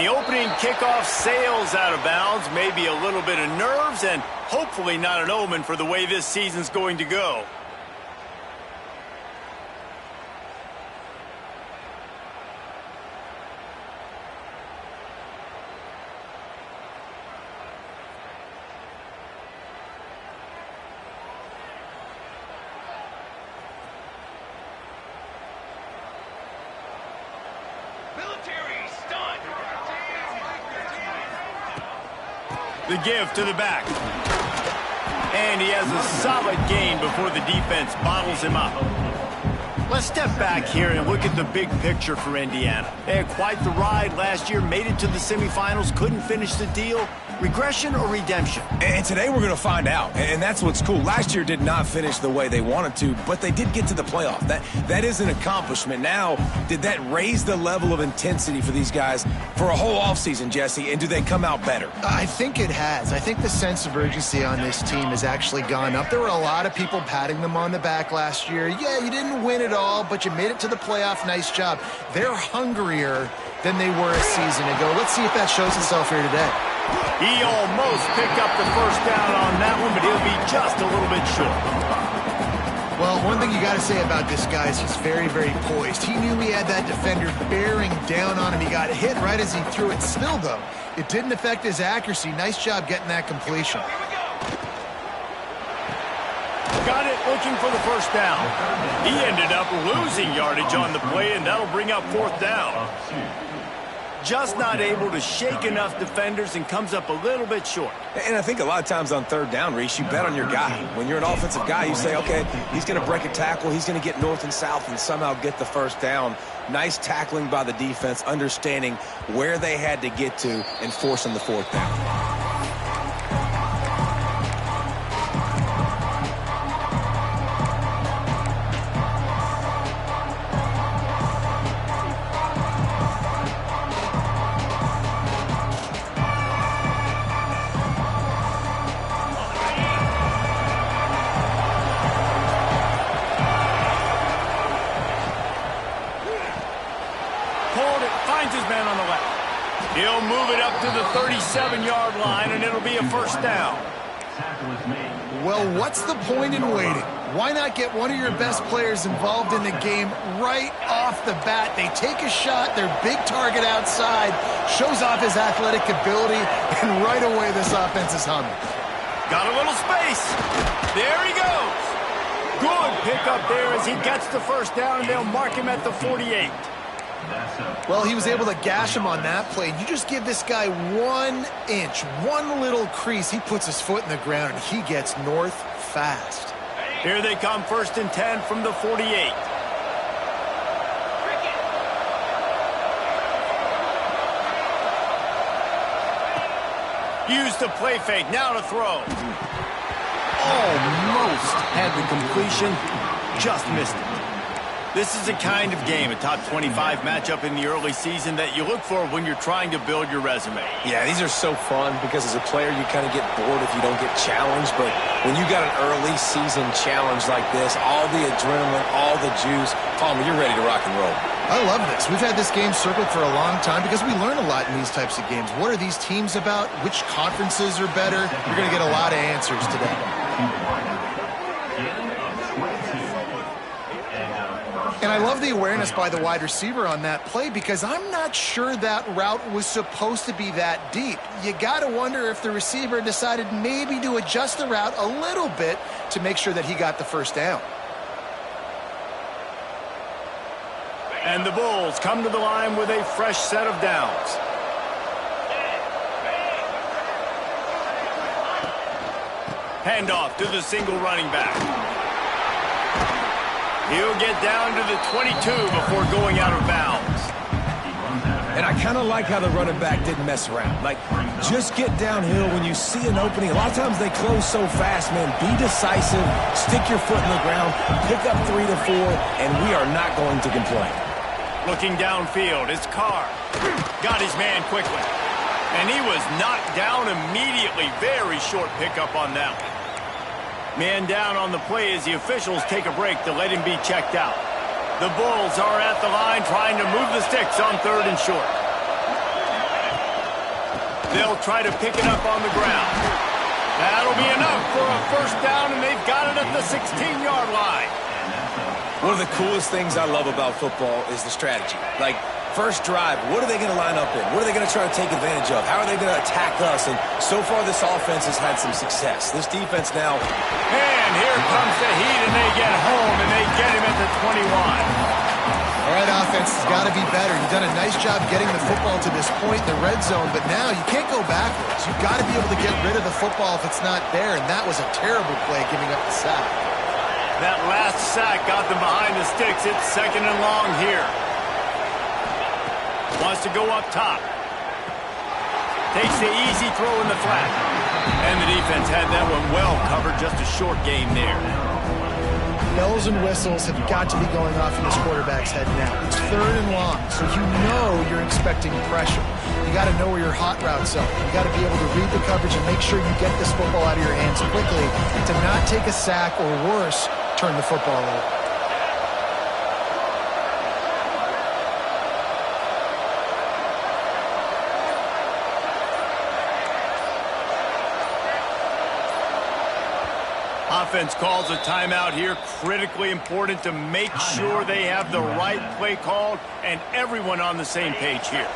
the opening kickoff sails out of bounds. Maybe a little bit of nerves and hopefully not an omen for the way this season's going to go. The give to the back. And he has a solid gain before the defense bottles him up. Let's step back here and look at the big picture for Indiana. They had quite the ride last year, made it to the semifinals, couldn't finish the deal. Regression or redemption? And today we're going to find out, and that's what's cool. Last year did not finish the way they wanted to, but they did get to the playoff. That is an accomplishment. Now, did that raise the level of intensity for these guys for a whole offseason, Jesse, and do they come out better? I think it has. I think the sense of urgency on this team has actually gone up. There were a lot of people patting them on the back last year. Yeah, you didn't win it all, but you made it to the playoff. Nice job. They're hungrier than they were a season ago. Let's see if that shows itself here today. He almost picked up the first down on that one, but he'll be just a little bit short. Well, one thing you got to say about this guy is he's very, very poised. He knew he had that defender bearing down on him. He got hit right as he threw it. Still, though, it didn't affect his accuracy. Nice job getting that completion. Got it, looking for the first down. He ended up losing yardage on the play, and that'll bring up fourth down. Just not able to shake enough defenders and comes up a little bit short. And I think a lot of times on third down, Reese, you bet on your guy. When you're an offensive guy, you say, okay, he's going to break a tackle, he's going to get north and south and somehow get the first down. Nice tackling by the defense, understanding where they had to get to and forcing the fourth down. He'll move it up to the 37-yard line, and it'll be a first down. Well, what's the point in waiting? Why not get one of your best players involved in the game right off the bat? They take a shot, their big target outside, shows off his athletic ability, and right away this offense is humming. Got a little space. There he goes. Good pickup there as he gets the first down, and they'll mark him at the 48. Well, he was able to gash him on that play. You just give this guy 1 inch, one little crease, he puts his foot in the ground, and he gets north fast. Here they come, 1st and 10 from the 48. Use the play fake, now to throw. Almost had the completion, just missed it. This is the kind of game, a top 25 matchup in the early season, that you look for when you're trying to build your resume. Yeah, these are so fun because as a player, you kind of get bored if you don't get challenged. But when you got an early season challenge like this, all the adrenaline, all the juice, Palmer, you're ready to rock and roll. I love this. We've had this game circled for a long time because we learn a lot in these types of games. What are these teams about? Which conferences are better? You're going to get a lot of answers today. And I love the awareness by the wide receiver on that play because I'm not sure that route was supposed to be that deep. You got to wonder if the receiver decided maybe to adjust the route a little bit to make sure that he got the first down. And the Bulls come to the line with a fresh set of downs. Handoff to the single running back. He'll get down to the 22 before going out of bounds. And I kind of like how the running back didn't mess around. Like, just get downhill when you see an opening. A lot of times they close so fast, man. Be decisive, stick your foot in the ground, pick up 3 to 4, and we are not going to complain. Looking downfield, it's Carr. Got his man quickly. And he was knocked down immediately. Very short pickup on that one. Man down on the play as the officials take a break to let him be checked out. The Bulls are at the line trying to move the sticks on 3rd and short. They'll try to pick it up on the ground. That'll be enough for a first down, and they've got it at the 16-yard line. One of the coolest things I love about football is the strategy. Like, first drive, what are they going to line up in? What are they going to try to take advantage of? How are they going to attack us? And so far, this offense has had some success. This defense now... And here comes the heat, and they get home, and they get him at the 21. All right, offense has got to be better. You've done a nice job getting the football to this point in the red zone, but now you can't go backwards. You've got to be able to get rid of the football if it's not there, and that was a terrible play giving up the sack. That last sack got them behind the sticks. It's second and long here. Wants to go up top. Takes the easy throw in the flat. And the defense had that one well covered. Just a short game there. Bells and whistles have got to be going off in this quarterback's head now. It's third and long, so you know you're expecting pressure. You got to know where your hot routes are. You got to be able to read the coverage and make sure you get this football out of your hands quickly to not take a sack or worse, turn the football over. Offense calls a timeout here. Critically important to make sure they have the right play called and everyone on the same page here.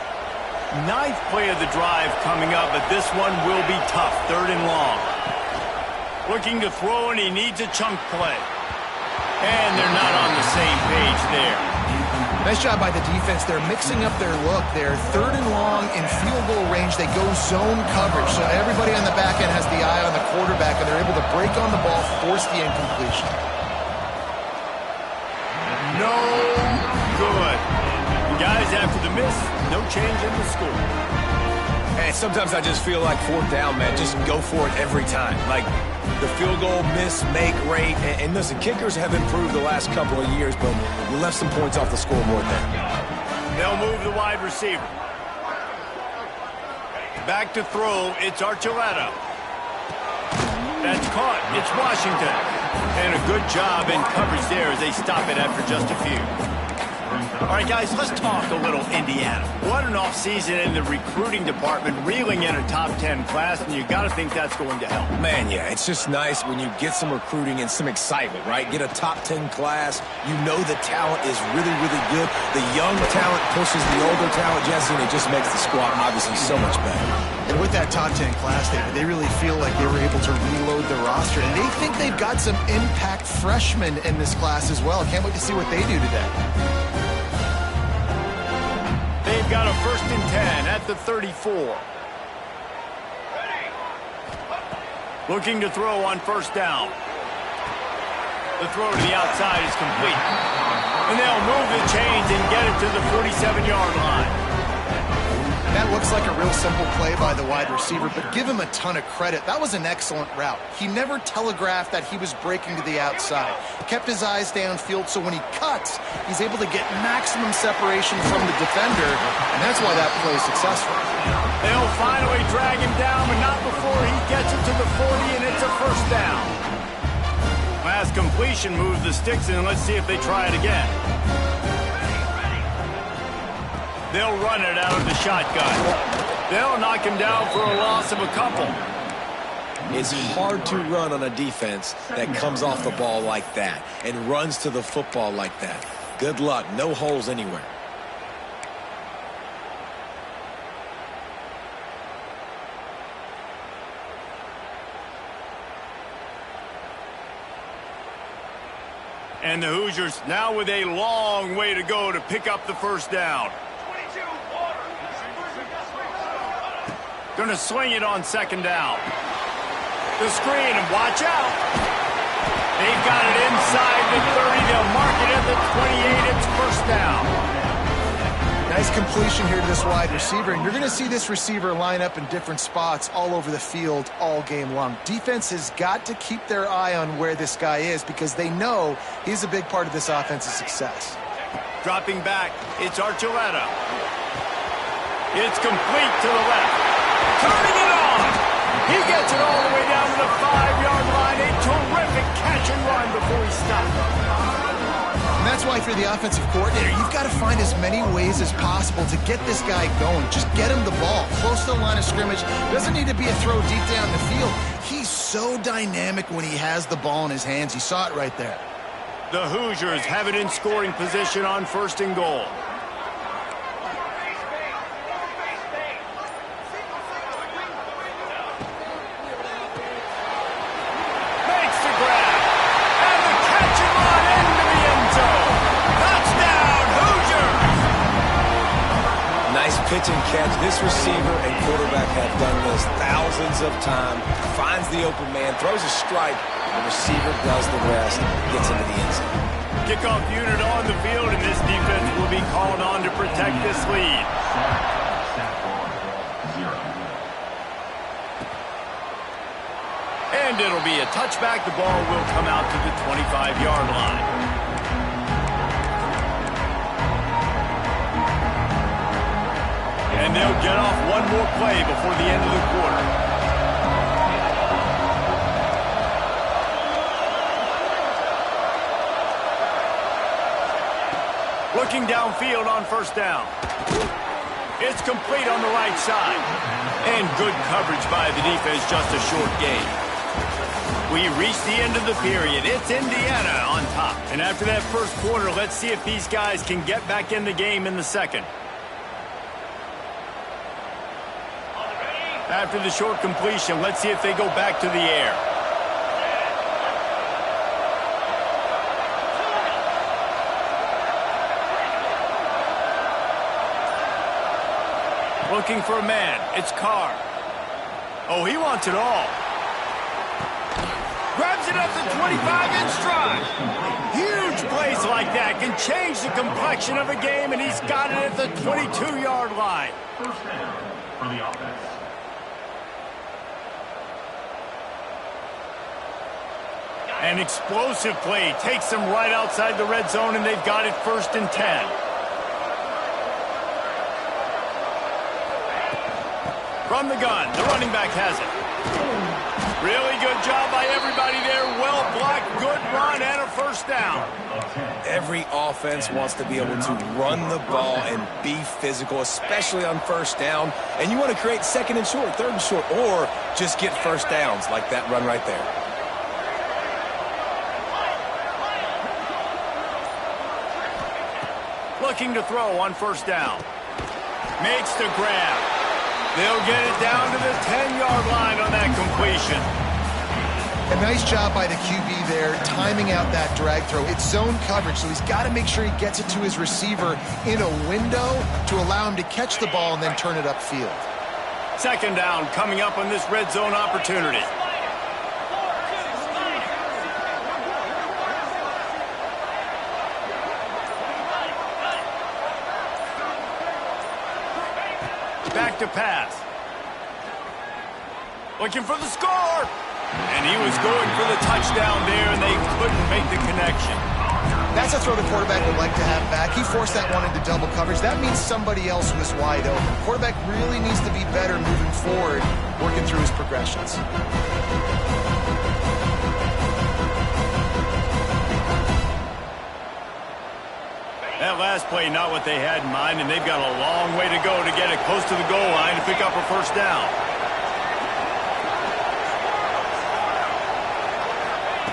Ninth play of the drive coming up, but this one will be tough. Third and long. Looking to throw, and he needs a chunk play. And they're not on the same page there. Nice job by the defense. They're mixing up their look. They're third and long in field goal range. They go zone coverage. So everybody on the back end has the eye on the quarterback, and they're able to break on the ball, force the incompletion. No good. Guys, after the miss, no change in the score. And sometimes I just feel like fourth down, man. Just go for it every time. Like, the field goal miss-make rate. And listen, kickers have improved the last couple of years, but we left some points off the scoreboard there. They'll move the wide receiver. Back to throw. It's Archuleta. That's caught. It's Washington. And a good job in coverage there as they stop it after just a few. All right, guys, let's talk a little Indiana. What an offseason in the recruiting department, reeling in a top 10 class, and you got to think that's going to help. Man, yeah, it's just nice when you get some recruiting and some excitement, right? Get a top 10 class. You know the talent is really, really good. The young talent pushes the older talent, Jesse, and it just makes the squad obviously so much better. And with that top 10 class, David, they really feel like they were able to reload the roster. And they think they've got some impact freshmen in this class as well. Can't wait to see what they do today. They've got a 1st and 10 at the 34. Looking to throw on first down. The throw to the outside is complete. And they'll move the chains and get it to the 47-yard line. That looks like a real simple play by the wide receiver, but give him a ton of credit. That was an excellent route. He never telegraphed that he was breaking to the outside. Kept his eyes downfield, so when he cuts, he's able to get maximum separation from the defender, and that's why that play is successful. They'll finally drag him down, but not before he gets it to the 40, and it's a first down. Last completion moves the sticks, and let's see if they try it again. They'll run it out of the shotgun. They'll knock him down for a loss of a couple. It's hard to run on a defense that comes off the ball like that and runs to the football like that. Good luck. No holes anywhere. And the Hoosiers now with a long way to go to pick up the first down. Going to swing it on second down. The screen, and watch out. They've got it inside the 30. They'll mark it at the 28. It's first down. Nice completion here to this wide receiver, and you're going to see this receiver line up in different spots all over the field all game long. Defense has got to keep their eye on where this guy is because they know he's a big part of this offense's success. Dropping back, it's Archuleta. It's complete to the left. Turning it on. He gets it all the way down to the 5-yard line. A terrific catch and run before he stopped. And that's why, if you're the offensive coordinator, you've got to find as many ways as possible to get this guy going. Just get him the ball close to the line of scrimmage. Doesn't need to be a throw deep down the field. He's so dynamic when he has the ball in his hands. You saw it right there. The Hoosiers have it in scoring position on 1st and goal. Makes the grab. And the catch and run into the end zone. Touchdown, Hoosiers! Nice pitch and catch. This receiver and quarterback have done this thousands of times. Finds the open man, throws a strike. The receiver does the rest, gets into the end zone. Kickoff unit on the field, and this defense will be called on to protect this lead. And it'll be a touchback. The ball will come out to the 25-yard line. And they'll get off one more play before the end of the quarter. Looking downfield on 1st down. It's complete on the right side. And good coverage by the defense, just a short gain. We reach the end of the period. It's Indiana on top. And after that first quarter, let's see if these guys can get back in the game in the second. After the short completion, let's see if they go back to the air. Looking for a man. It's Carr. Oh, he wants it all. Grabs it up the 25 in stride. Huge plays like that can change the complexion of a game, and he's got it at the 22-yard line. First down for the offense. An explosive play takes them right outside the red zone, and they've got it 1st and 10. From the gun, the running back has it. Really good job by everybody there. Well blocked, good run, and a 1st down. Every offense wants to be able to run the ball and be physical, especially on 1st down. And you want to create 2nd and short, 3rd and short, or just get 1st downs like that run right there. Looking to throw on 1st down. Makes the grab. They'll get it down to the 10-yard line on that completion. A nice job by the QB there, timing out that drag throw. It's zone coverage, so he's got to make sure he gets it to his receiver in a window to allow him to catch the ball and then turn it upfield. 2nd down coming up on this red zone opportunity. Back to pass. Looking for the score. And he was going for the touchdown there, and they couldn't make the connection. That's a throw the quarterback would like to have back. He forced that one into double coverage. That means somebody else was wide open. Quarterback really needs to be better moving forward, working through his progressions. That last play, not what they had in mind, and they've got a long way to go to get it close to the goal line to pick up a 1st down.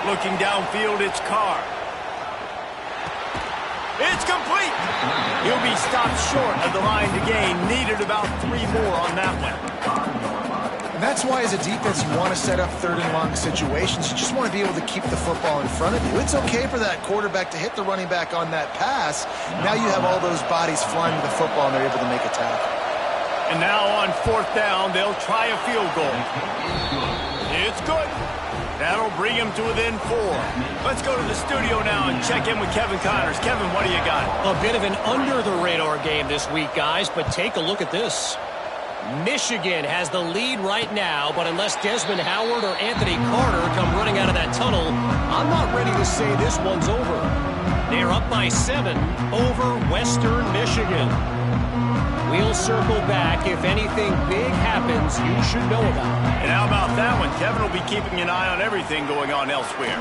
Looking downfield, it's Carr. It's complete. He'll be stopped short of the line to gain. Needed about 3 more on that one. And that's why, as a defense, you want to set up 3rd and long situations. You just want to be able to keep the football in front of you. It's okay for that quarterback to hit the running back on that pass. Now you have all those bodies flying to the football, and they're able to make a tackle. And now on 4th down, they'll try a field goal. It's good. That'll bring him to within 4. Let's go to the studio now and check in with Kevin Connors. Kevin, what do you got? A bit of an under-the-radar game this week, guys, but take a look at this. Michigan has the lead right now, but unless Desmond Howard or Anthony Carter come running out of that tunnel, I'm not ready to say this one's over. They're up by 7 over Western Michigan. We'll circle back. If anything big happens, you should know about it. And how about that one? Kevin will be keeping an eye on everything going on elsewhere.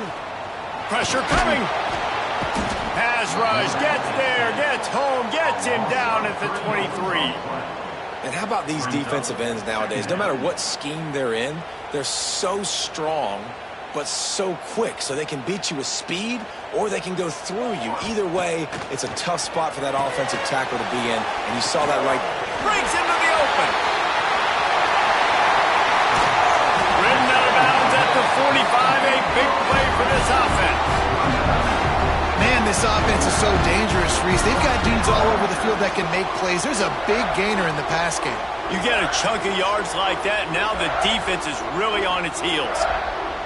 Pressure coming. Pass pass rush. Gets there, gets home, gets him down at the 23. And how about these defensive ends nowadays? No matter what scheme they're in, they're so strong but so quick. So they can beat you with speed or they can go through you. Either way, it's a tough spot for that offensive tackle to be in. And you saw that right. Breaks into the open. Ridden out of bounds at the 45. A big play for this offense. Man, this offense is so dangerous, Reese. They've got dudes all over the field that can make plays. There's a big gainer in the pass game. You get a chunk of yards like that, now the defense is really on its heels.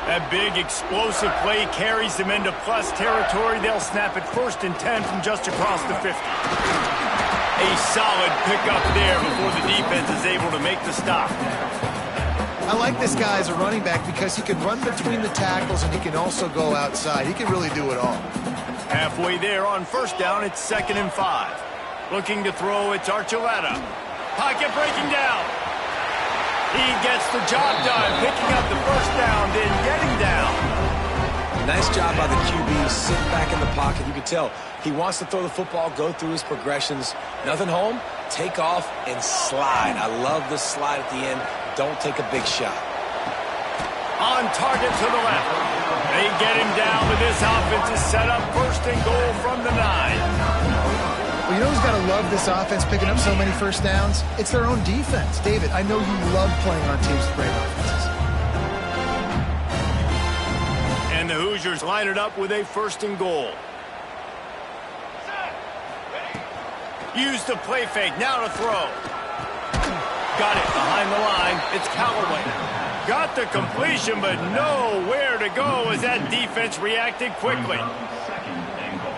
That big explosive play carries them into plus territory. They'll snap it 1st and 10 from just across the 50. A solid pickup there before the defense is able to make the stop. I like this guy as a running back because he can run between the tackles and he can also go outside. He can really do it all. Halfway there on 1st down, it's 2nd and 5. Looking to throw, it's Archuleta. Pocket breaking down. He gets the job done, picking up the 1st down, then getting down. Nice job by the QB, sitting back in the pocket. You can tell he wants to throw the football, go through his progressions. Nothing home, take off, and slide. I love the slide at the end. Don't take a big shot. On target to the left. They get him down, but this offense is set up 1st and goal from the 9. Well, you know who's got to love this offense picking up so many 1st downs? It's their own defense. David, I know you love playing on teams with great offenses. And the Hoosiers line it up with a 1st and goal. Use the play fake, now to throw. Got it behind the line. It's Callaway. Got the completion, but nowhere to go as that defense reacted quickly.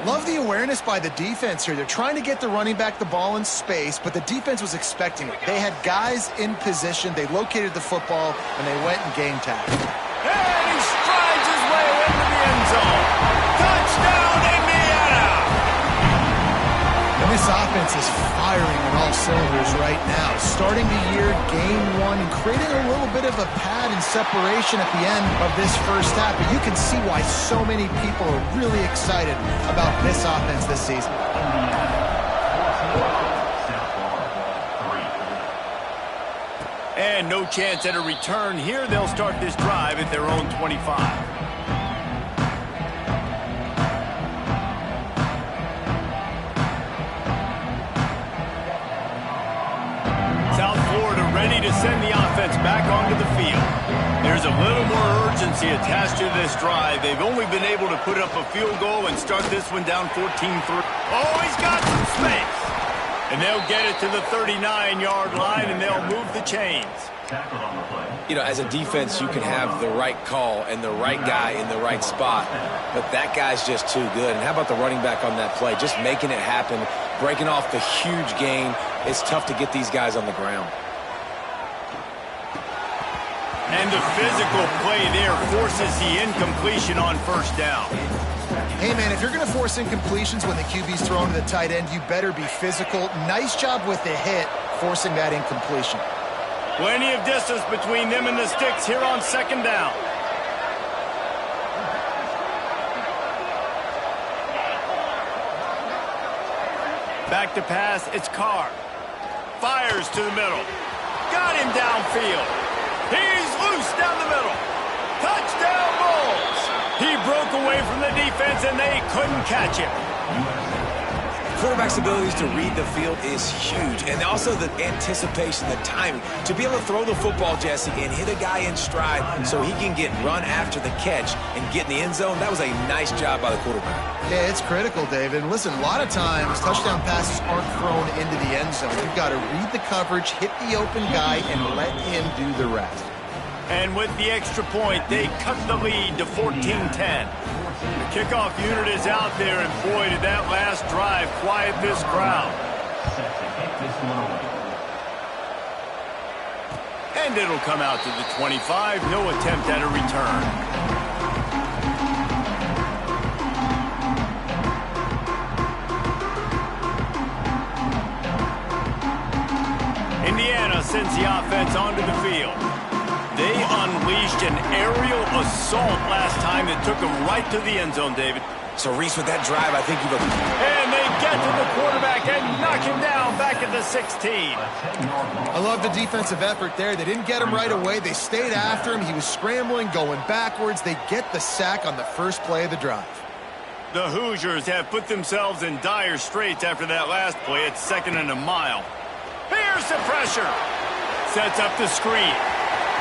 Love the awareness by the defense here. They're trying to get the running back the ball in space, but the defense was expecting it. They had guys in position. They located the football, and they went and game tagged. And he strides his way into the end zone. Touchdown, Indiana! And this offense is firing on all cylinders right now. Starting the year, game 1, and creating a little bit of a pad and separation at the end of this 1st half. But you can see why so many people are really excited about this offense this season. And no chance at a return here. They'll start this drive at their own 25. Ready to send the offense back onto the field. There's a little more urgency attached to this drive. They've only been able to put up a field goal and start this one down 14-3. Oh, he's got some space. And they'll get it to the 39-yard line, and they'll move the chains. You know, as a defense, you can have the right call and the right guy in the right spot, but that guy's just too good. And how about the running back on that play? Just making it happen, breaking off the huge gain. It's tough to get these guys on the ground. And the physical play there forces the incompletion on 1st down. Hey, man, if you're going to force incompletions when the QB's thrown to the tight end, you better be physical. Nice job with the hit, forcing that incompletion. Plenty of distance between them and the sticks here on 2nd down. Back to pass, it's Carr. Fires to the middle. Got him downfield. He's loose down the middle. Touchdown, Bulls. He broke away from the defense, and they couldn't catch him. Quarterback's abilities to read the field is huge, and also the anticipation, the timing. To be able to throw the football, Jesse, and hit a guy in stride so he can get run after the catch and get in the end zone, that was a nice job by the quarterback. Yeah, it's critical, David. And listen, a lot of times, touchdown passes aren't thrown into the end zone. You've got to read the coverage, hit the open guy, and let him do the rest. And with the extra point, they cut the lead to 14-10. The kickoff unit is out there, and boy, did that last drive quiet this crowd. And it'll come out to the 25. No attempt at a return. Indiana sends the offense onto the field. They unleashed an aerial assault last time that took them right to the end zone, David. So, Reese, with that drive, I think you've... And they get to the quarterback and knock him down back at the 16. I love the defensive effort there. They didn't get him right away. They stayed after him. He was scrambling, going backwards. They get the sack on the first play of the drive. The Hoosiers have put themselves in dire straits after that last play. It's 2nd and a mile. Here's the pressure. Sets up the screen.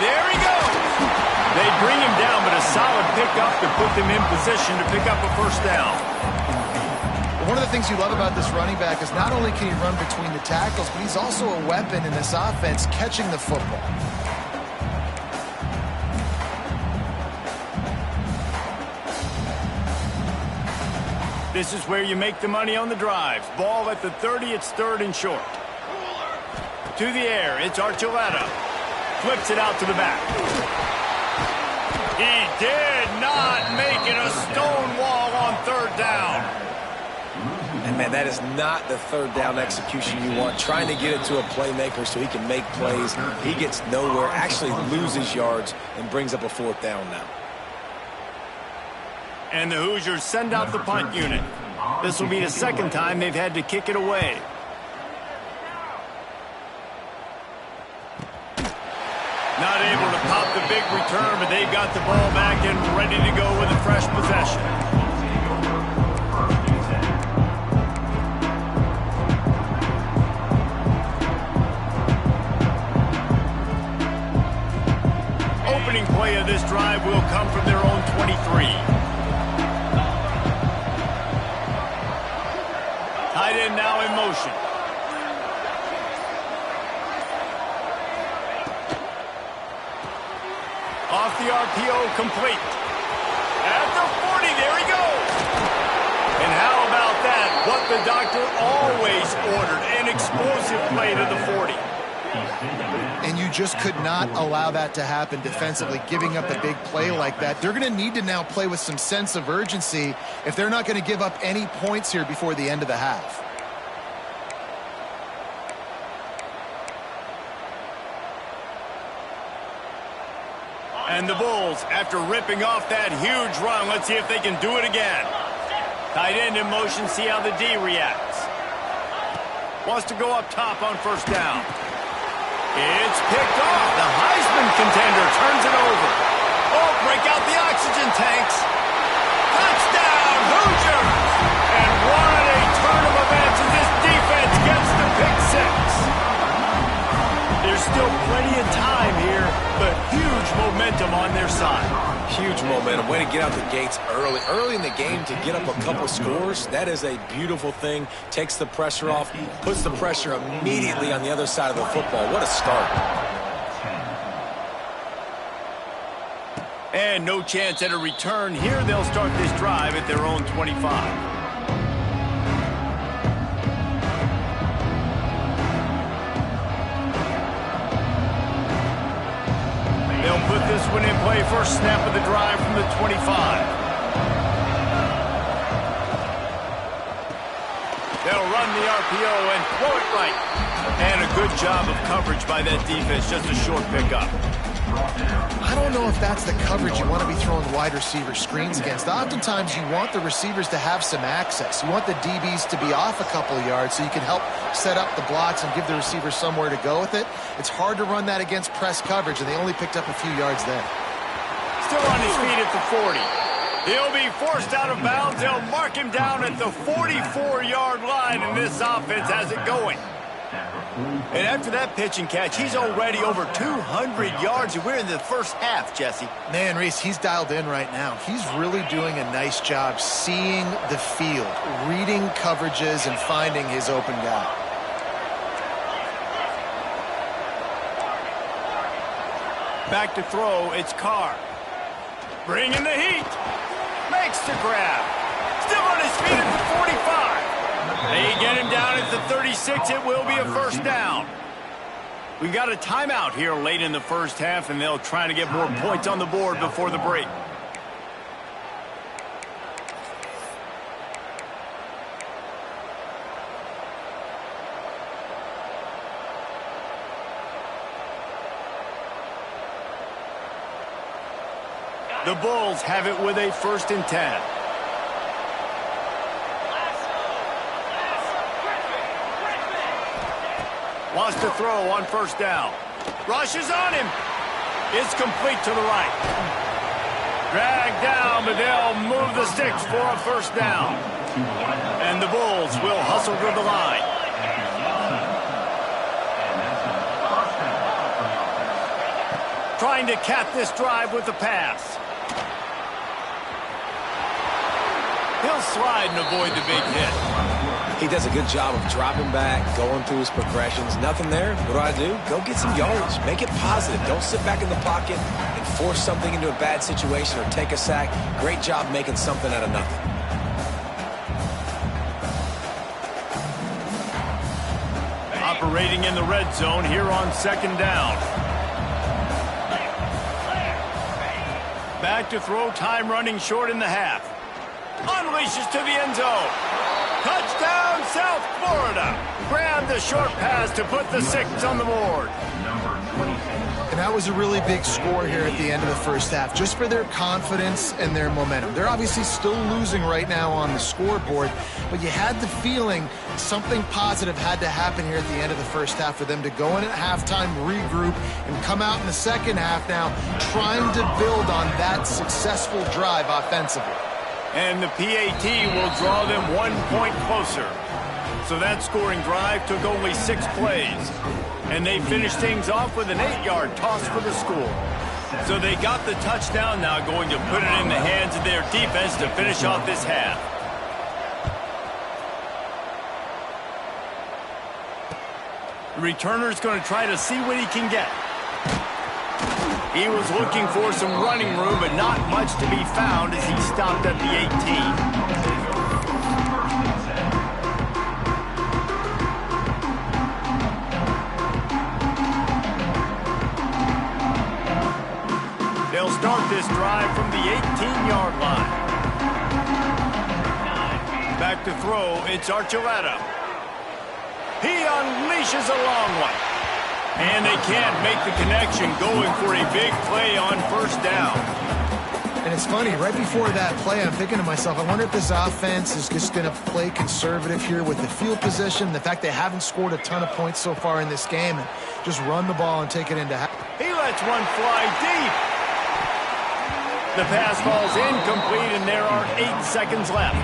There he goes. They bring him down, but a solid pickup to put them in position to pick up a first down. One of the things you love about this running back is not only can he run between the tackles, but he's also a weapon in this offense catching the football. This is where you make the money on the drives. Ball at the 30, it's 3rd and short. To the air, it's Archuleta. Flips it out to the back. He did not make it a stone wall on 3rd down. And, man, that is not the 3rd down execution you want. Trying to get it to a playmaker so he can make plays. He gets nowhere, actually loses yards, and brings up a 4th down now. And the Hoosiers send out the punt unit. This will be the 2nd time they've had to kick it away. Not able to pop the big return, but they've got the ball back and ready to go with a fresh possession. Opening play of this drive will come from their own 23. Tight end now in motion. Off the RPO, complete. At the 40, there he goes. And how about that? What the doctor always ordered, an explosive play to the 40. And you just could not allow that to happen defensively, giving up a big play like that. They're going to need to now play with some sense of urgency if they're not going to give up any points here before the end of the half. And the Bulls, after ripping off that huge run, let's see if they can do it again. Tight end in motion, see how the D reacts. Wants to go up top on 1st down. It's picked off. The Heisman contender turns it over. Oh, break out the oxygen tanks. Touchdown, Hoosiers! And what a turn of events as this defense gets the pick 6. There's still plenty of time here, but huge momentum on their side. Huge momentum. Way to get out the gates early. Early in the game to get up a couple scores, that is a beautiful thing. Takes the pressure off, puts the pressure immediately on the other side of the football. What a start. And no chance at a return here. They'll start this drive at their own 25. They'll put this one in play. First snap of the drive from the 25. They'll run the RPO and throw it right. And a good job of coverage by that defense. Just a short pickup. I don't know if that's the coverage you want to be throwing wide receiver screens against. Oftentimes, you want the receivers to have some access. You want the DBs to be off a couple of yards so you can help set up the blocks and give the receiver somewhere to go with it. It's hard to run that against press coverage, and they only picked up a few yards there. Still on his feet at the 40. He'll be forced out of bounds. They'll mark him down at the 44-yard line, and this offense has it going. And after that pitch and catch, he's already over 200 yards, and we're in the first half, Jesse. Man, Reese, he's dialed in right now. He's really doing a nice job seeing the field, reading coverages, and finding his open guy. Back to throw, it's Carr. Bringing the heat. Makes the grab. Still on his feet at the 45. They get him down at the 36. It will be a first down. We got a timeout here late in the first half, and they'll try to get more points on the board before the break. The Bulls have it with a 1st and 10. Wants to throw on first down. Rushes on him. It's complete to the right. Dragged down, but they'll move the sticks for a first down. And the Bulls will hustle to the line. Trying to cap this drive with the pass. He'll slide and avoid the big hit. He does a good job of dropping back, going through his progressions. Nothing there. What do? Go get some yards. Make it positive. Don't sit back in the pocket and force something into a bad situation or take a sack. Great job making something out of nothing. Operating in the red zone here on second down. Back to throw, time running short in the half. Unleashes to the end zone. Touchdown, South Florida. Grab the short pass to put the 6 on the board. And that was a really big score here at the end of the first half, just for their confidence and their momentum. They're obviously still losing right now on the scoreboard, but you had the feeling something positive had to happen here at the end of the first half for them to go in at halftime, regroup, and come out in the second half now trying to build on that successful drive offensively. And the PAT will draw them 1 point closer. So that scoring drive took only 6 plays. And they finished things off with an 8-yard toss for the score. So they got the touchdown, now going to put it in the hands of their defense to finish off this half. The returner's going to try to see what he can get. He was looking for some running room, but not much to be found as he stopped at the 18. They'll start this drive from the 18-yard line. Back to throw, it's Archuleta. He unleashes a long one. And they can't make the connection, going for a big play on first down. And it's funny, right before that play, I'm thinking to myself, I wonder if this offense is just going to play conservative here with the field position, the fact they haven't scored a ton of points so far in this game, and just run the ball and take it into half. He lets one fly deep. The pass falls incomplete, and there are 8 seconds left.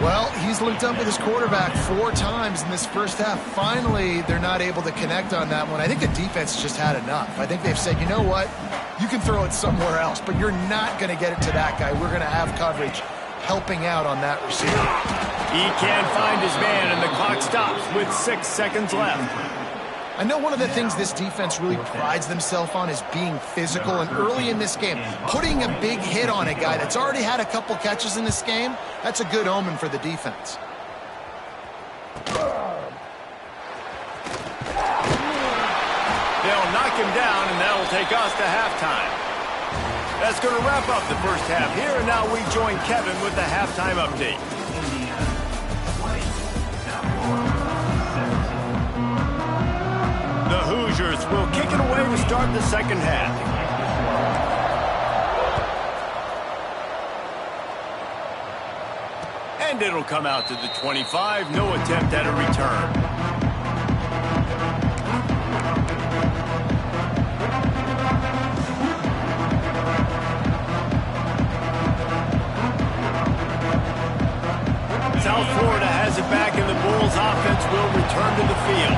Well, he's linked up with his quarterback 4 times in this first half. Finally, they're not able to connect on that one. I think the defense just had enough. I think they've said, you know what? You can throw it somewhere else, but you're not going to get it to that guy. We're going to have coverage helping out on that receiver. He can't find his man, and the clock stops with 6 seconds left. I know one of the things this defense really prides themselves on is being physical, and early in this game, putting a big hit on a guy that's already had a couple catches in this game, that's a good omen for the defense. They'll knock him down, and that'll take us to halftime. That's going to wrap up the first half here, and now we join Kevin with the halftime update. The Hoosiers will kick it away to start the second half. And it'll come out to the 25. No attempt at a return. South Florida has it back, and the Bulls offense will return to the field.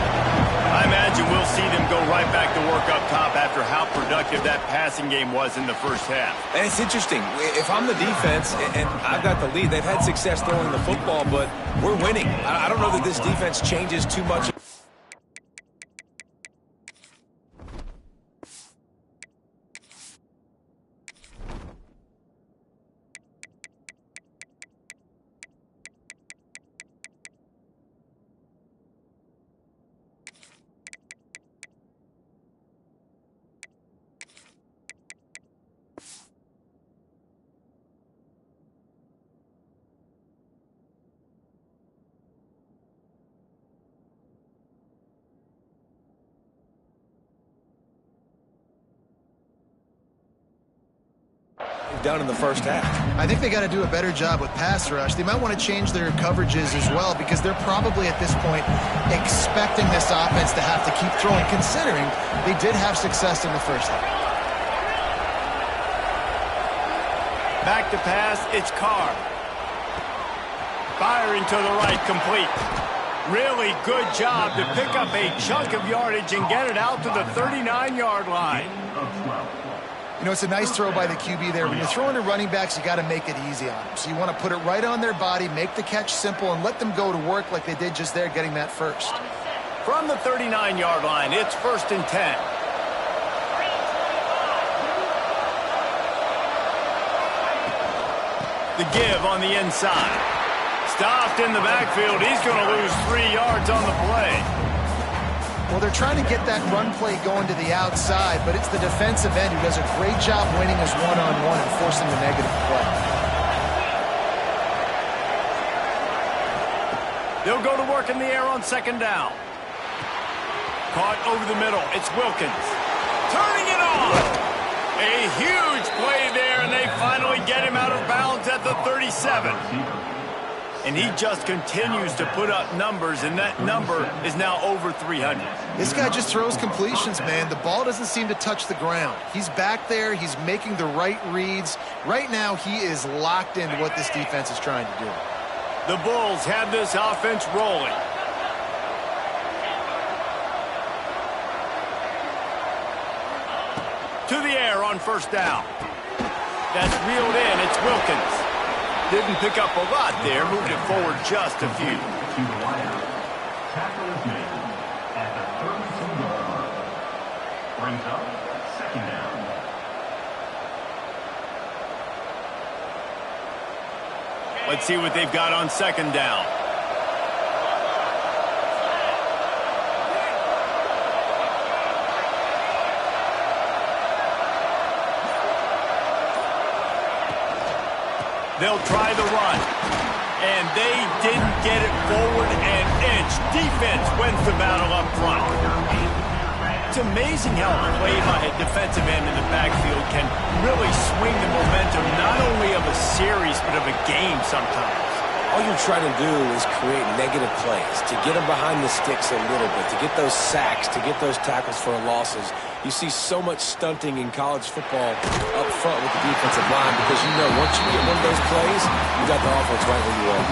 I imagine we'll see them go right back to work up top after how productive that passing game was in the first half. And it's interesting. If I'm the defense and I've got the lead, they've had success throwing the football, but we're winning. I don't know that this defense changes too much. they've done in the first half. I think they got to do a better job with pass rush. They might want to change their coverages as well because they're probably at this point expecting this offense to have to keep throwing, considering they did have success in the first half. Back to pass, it's Carr. Firing to the right, complete. Really good job to pick up a chunk of yardage and get it out to the 39-yard line. You know, it's a nice throw by the QB there. When you're throwing to running backs, you got to make it easy on them. So you want to put it right on their body, make the catch simple, and let them go to work like they did just there, getting that first. From the 39-yard line, it's 1st and 10. The give on the inside. Stopped in the backfield. He's going to lose 3 yards on the play. Well, they're trying to get that run play going to the outside, but it's the defensive end who does a great job winning his one-on-one and forcing the negative play. They'll go to work in the air on 2nd down. Caught over the middle. It's Wilkins. Turning it on. A huge play there, and they finally get him out of bounds at the 37. And he just continues to put up numbers, and that number is now over 300. This guy just throws completions, man. The ball doesn't seem to touch the ground. He's back there. He's making the right reads. Right now, he is locked into what this defense is trying to do. The Bulls have this offense rolling. To the air on 1st down. That's reeled in. It's Wilkins. Didn't pick up a lot there. Moved it forward just a few. To the wideout. Tackle is made at the 32-yard line. Brings up 2nd down. Let's see what they've got on 2nd down. They'll try the run. And they didn't get it forward an inch. Defense wins the battle up front. It's amazing how a play by a defensive end in the backfield can really swing the momentum not only of a series but of a game sometimes. All you're trying to do is create negative plays, to get them behind the sticks a little bit, to get those sacks, to get those tackles for losses. You see so much stunting in college football up front with the defensive line because you know once you get one of those plays, you got the offense right where you are.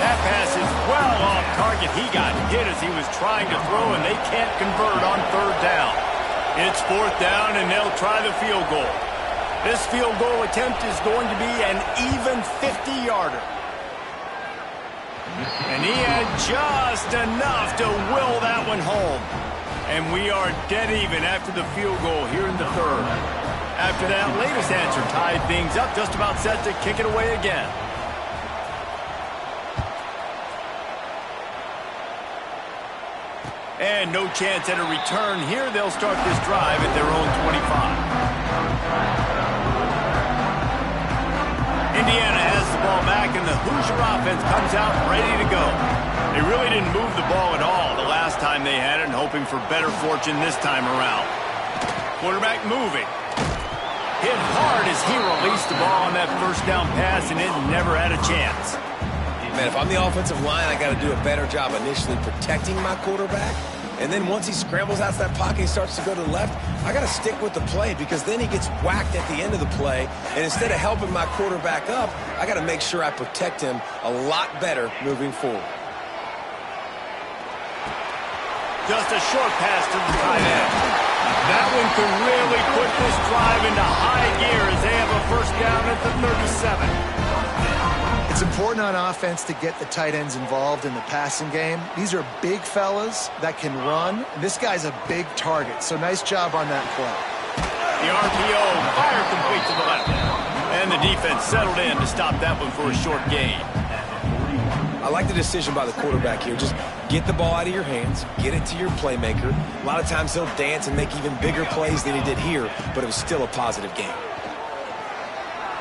That pass is well off target. He got hit as he was trying to throw, and they can't convert on 3rd down. It's 4th down, and they'll try the field goal. This field goal attempt is going to be an even 50-yarder. And he had just enough to will that one home. And we are dead even after the field goal here in the 3rd. After that latest answer tied things up, just about set to kick it away again. And no chance at a return here. They'll start this drive at their own 25. Indiana has the ball back, and the Hoosier offense comes out ready to go. They really didn't move the ball at all the last time they had it, and hoping for better fortune this time around. Quarterback moving. Hit hard as he released the ball on that 1st down pass, and it never had a chance. Man, if I'm the offensive line, I got to do a better job initially protecting my quarterback. And then once he scrambles out of that pocket, he starts to go to the left, I got to stick with the play because then he gets whacked at the end of the play. And instead of helping my quarterback up, I got to make sure I protect him a lot better moving forward. Just a short pass to the tight end. That one could really put this drive into high gear as they have a 1st down at the 37. It's important on offense to get the tight ends involved in the passing game. These are big fellas that can run. This guy's a big target, so nice job on that play. The RPO fire complete to the left. And the defense settled in to stop that one for a short gain. I like the decision by the quarterback here. Just get the ball out of your hands, get it to your playmaker. A lot of times he'll dance and make even bigger plays than he did here, but it was still a positive game.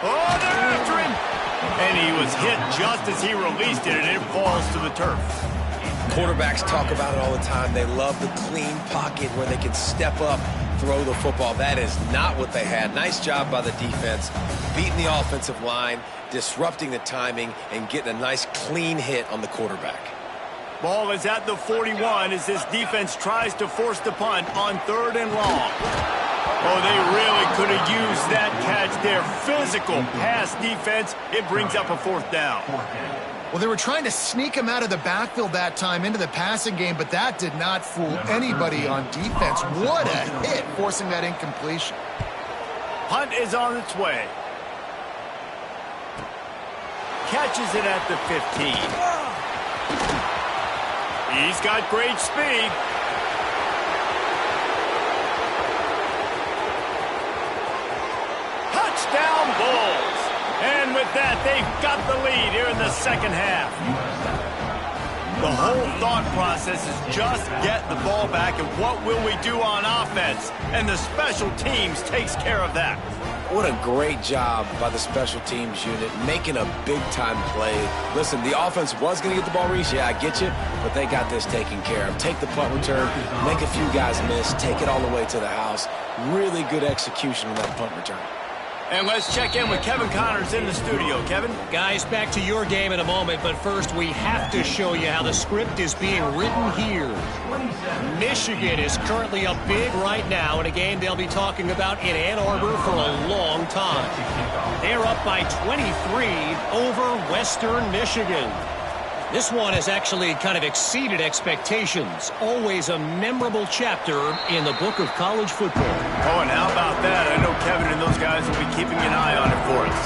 Oh, they're after him! And he was hit just as he released it, and it falls to the turf. Quarterbacks talk about it all the time. They love the clean pocket where they can step up, throw the football. That is not what they had. Nice job by the defense, beating the offensive line, disrupting the timing, and getting a nice clean hit on the quarterback. Ball is at the 41 as this defense tries to force the punt on 3rd and long. Oh, they really could have used that catch there. Physical pass defense. It brings up a 4th down. Well, they were trying to sneak him out of the backfield that time into the passing game, but that did not fool anybody on defense. What a hit, forcing that incompletion. Punt is on its way. Catches it at the 15. He's got great speed. Touchdown Bulls. And with that, they've got the lead here in the second half. The whole thought process is just get the ball back, and what will we do on offense? And the special teams takes care of that. What a great job by the special teams unit, making a big-time play. Listen, the offense was going to get the ball, Reese. Yeah, I get you, but they got this taken care of. Take the punt return, make a few guys miss, take it all the way to the house. Really good execution on that punt return. And let's check in with Kevin Connors in the studio. Kevin? Guys, back to your game in a moment, but first we have to show you how the script is being written here. Michigan is currently up big right now in a game they'll be talking about in Ann Arbor for a long time. They're up by 23 over Western Michigan. This one has actually kind of exceeded expectations. Always a memorable chapter in the book of college football. Oh, and how about that? I know Kevin and those guys will be keeping an eye on it for us.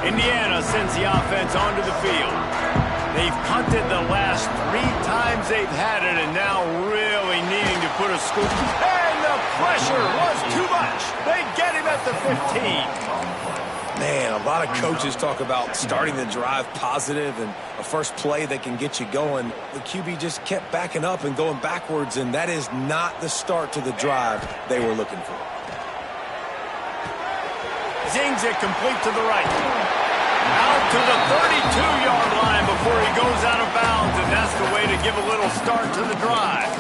Indiana sends the offense onto the field. They've punted the last 3 times they've had it, and now really needing to put a scoop. And the pressure was too much. They get him at the 15. Man, a lot of coaches talk about starting the drive positive and a first play that can get you going. The QB just kept backing up and going backwards, and that is not the start to the drive they were looking for. Zings it complete to the right. Out to the 32-yard line before he goes out of bounds, and that's the way to give a little start to the drive.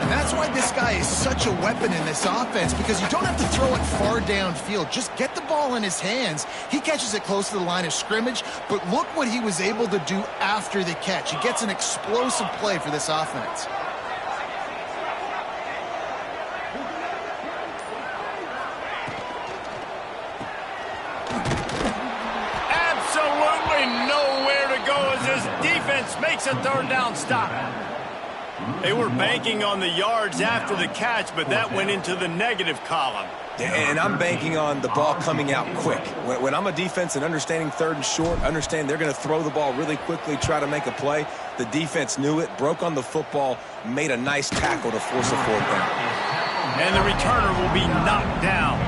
And that's why this guy is such a weapon in this offense, because you don't have to throw it far downfield. Just get the ball in his hands. He catches it close to the line of scrimmage, but look what he was able to do after the catch. He gets an explosive play for this offense. Absolutely nowhere to go as his defense makes a 3rd down stop. They were banking on the yards after the catch, but that went into the negative column. And I'm banking on the ball coming out quick. When I'm a defense and understanding 3rd and short, understand they're going to throw the ball really quickly, try to make a play. The defense knew it, broke on the football, made a nice tackle to force a 4th down. And the returner will be knocked down.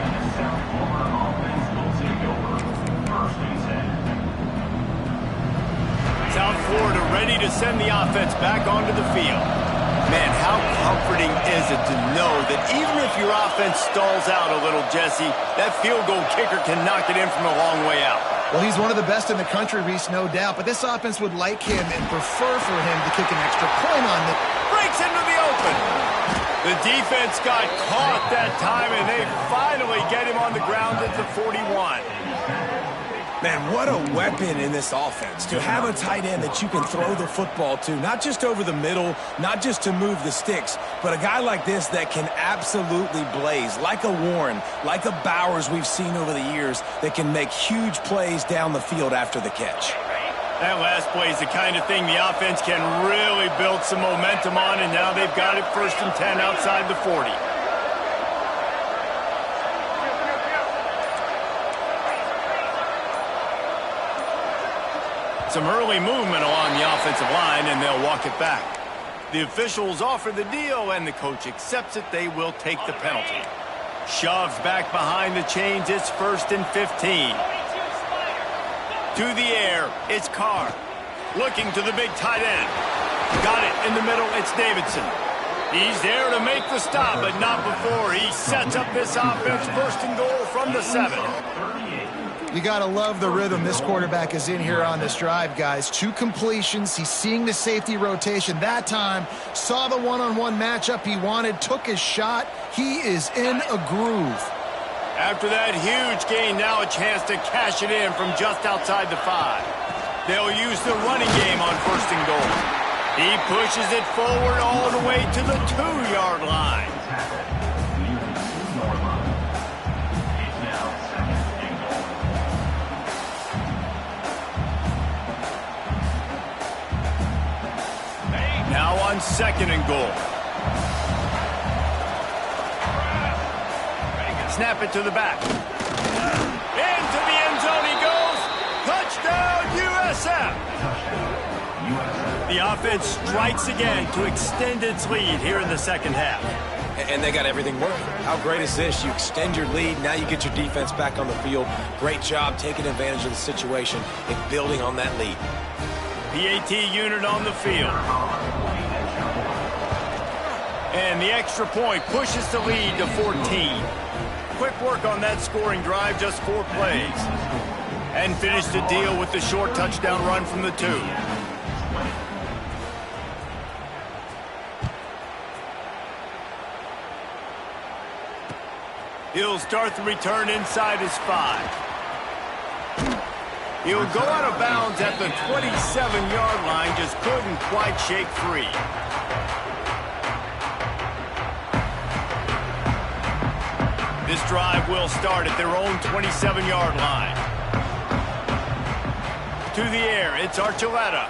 South Florida ready to send the offense back onto the field. Man, how comforting is it to know that even if your offense stalls out a little, Jesse, that field goal kicker can knock it in from a long way out. Well, he's one of the best in the country, Reese, no doubt, but this offense would like him and prefer for him to kick an extra point on it. Breaks into the open. The defense got caught that time, and they finally get him on the ground at the 41. Man, what a weapon in this offense. To have a tight end that you can throw the football to, not just over the middle, not just to move the sticks, but a guy like this that can absolutely blaze, like a Warren, like a Bowers we've seen over the years, that can make huge plays down the field after the catch. That last play is the kind of thing the offense can really build some momentum on, and now they've got it 1st and 10 outside the 40. Some early movement along the offensive line, and they'll walk it back. The officials offer the deal, and the coach accepts it. They will take the penalty. Shoves back behind the chains. It's 1st and 15. To the air, it's Carr. Looking to the big tight end. Got it in the middle, it's Davidson. He's there to make the stop, but not before. He sets up this offense 1st and goal from the 7. You got to love the rhythm this quarterback is in here on this drive, guys. 2 completions. He's seeing the safety rotation. That time, saw the one-on-one matchup he wanted, took his shot. He is in a groove. After that huge gain, now a chance to cash it in from just outside the 5. They'll use the running game on 1st and goal. He pushes it forward all the way to the 2-yard line. Now on 2nd and goal. Snap it to the back. Into the end zone he goes. Touchdown, USF. The offense strikes again to extend its lead here in the 2nd half. And they got everything working. How great is this? You extend your lead. Now you get your defense back on the field. Great job taking advantage of the situation and building on that lead. PAT unit on the field. And the extra point pushes the lead to 14. Quick work on that scoring drive, just 4 plays. And finish the deal with the short touchdown run from the 2. He'll start the return inside his 5. He'll go out of bounds at the 27-yard line, just couldn't quite shake free. This drive will start at their own 27-yard line. To the air, it's Archuleta.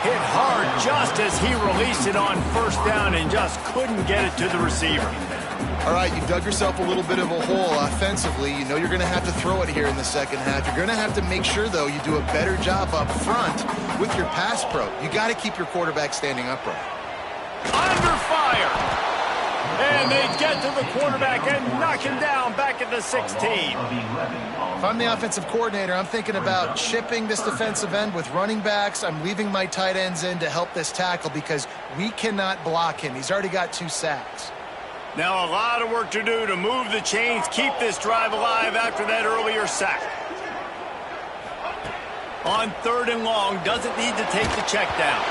Hit hard just as he released it on 1st down and just couldn't get it to the receiver. All right, you dug yourself a little bit of a hole offensively. You know you're going to have to throw it here in the 2nd half. You're going to have to make sure, though, you do a better job up front with your pass pro. You got to keep your quarterback standing upright. Under fire. And they get to the quarterback and knock him down back at the 16. If I'm the offensive coordinator, I'm thinking about chipping this defensive end with running backs. I'm leaving my tight ends in to help this tackle because we cannot block him. He's already got 2 sacks. Now a lot of work to do to move the chains, keep this drive alive after that earlier sack. On 3rd and long, doesn't need to take the check down.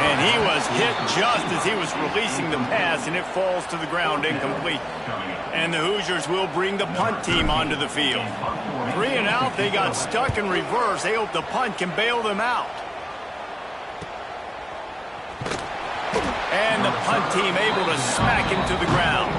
And he was hit just as he was releasing the pass, and it falls to the ground incomplete. And the Hoosiers will bring the punt team onto the field. 3 and out, they got stuck in reverse. They hope the punt can bail them out. And the punt team able to smack him to the ground.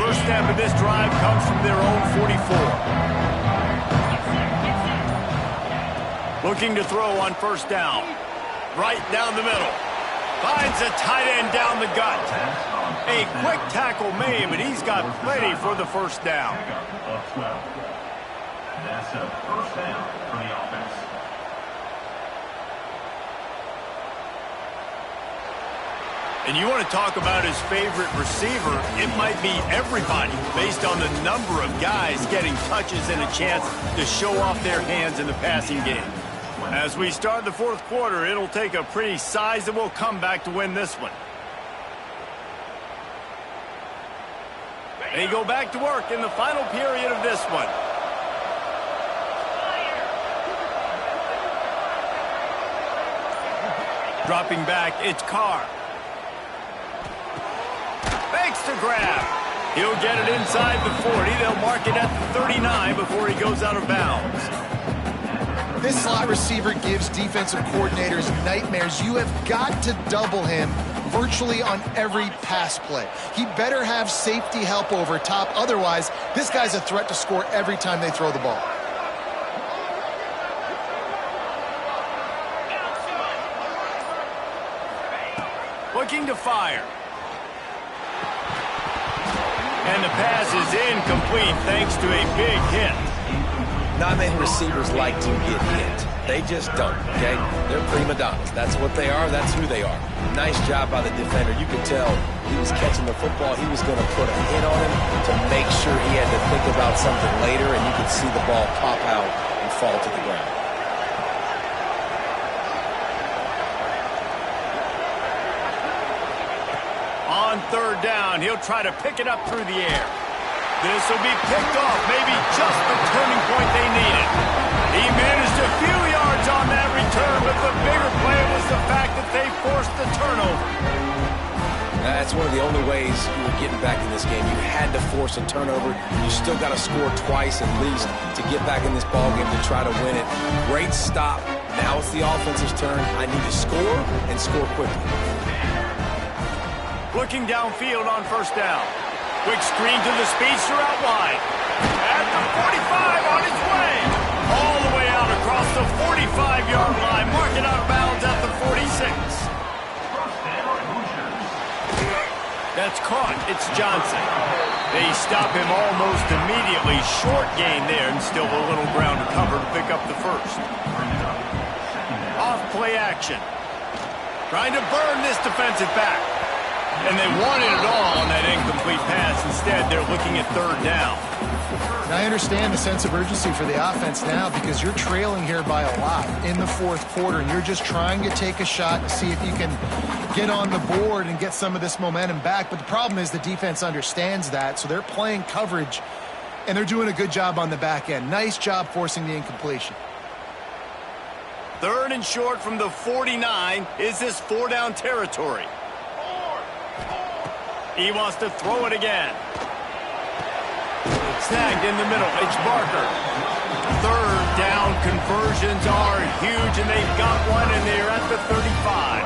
First step of this drive comes from their own 44. Looking to throw on 1st down. Right down the middle. Finds a tight end down the gut. A quick tackle made, but he's got plenty for the 1st down. That's a 1st down for the offense. And you want to talk about his favorite receiver, it might be everybody based on the number of guys getting touches and a chance to show off their hands in the passing game. As we start the 4th quarter, it'll take a pretty sizable comeback to win this one. They go back to work in the final period of this one. Dropping back, it's Carr. Makes the grab. He'll get it inside the 40. They'll mark it at the 39 before he goes out of bounds. This slot receiver gives defensive coordinators nightmares. You have got to double him virtually on every pass play. He better have safety help over top. Otherwise, this guy's a threat to score every time they throw the ball. Looking to fire. And the pass is incomplete thanks to a big hit. Not many receivers like to get hit. They just don't, okay? They're prima donnas. That's what they are. That's who they are. Nice job by the defender. You could tell he was catching the football. He was going to put a hit on him to make sure he had to think about something later, and you could to see the ball pop out and fall to the ground. On third down, he'll try to pick it up through the air. This will be picked off, maybe just the turning point they needed. He managed a few yards on that return, but the bigger play was the fact that they forced the turnover. That's one of the only ways you were getting back in this game. You had to force a turnover. You still got to score twice at least to get back in this ballgame to try to win it. Great stop. Now it's the offense's turn. I need to score and score quickly. Looking downfield on first down. Quick screen to the speedster out wide. At the 45 on his way. All the way out across the 45-yard line. Marking out of bounds at the 46. That's caught. It's Johnson. They stop him almost immediately. Short gain there and still a little ground to cover to pick up the first. Off play action. Trying to burn this defensive back. And they wanted it all on that incomplete pass. Instead, they're looking at third down. And I understand the sense of urgency for the offense now because you're trailing here by a lot in the fourth quarter, and you're just trying to take a shot to see if you can get on the board and get some of this momentum back. But the problem is the defense understands that, so they're playing coverage, and they're doing a good job on the back end. Nice job forcing the incompletion. Third and short from the 49. Is this four-down territory? He wants to throw it again. Snagged in the middle. It's Barker. Third down conversions are huge, and they've got one, and they're at the 35.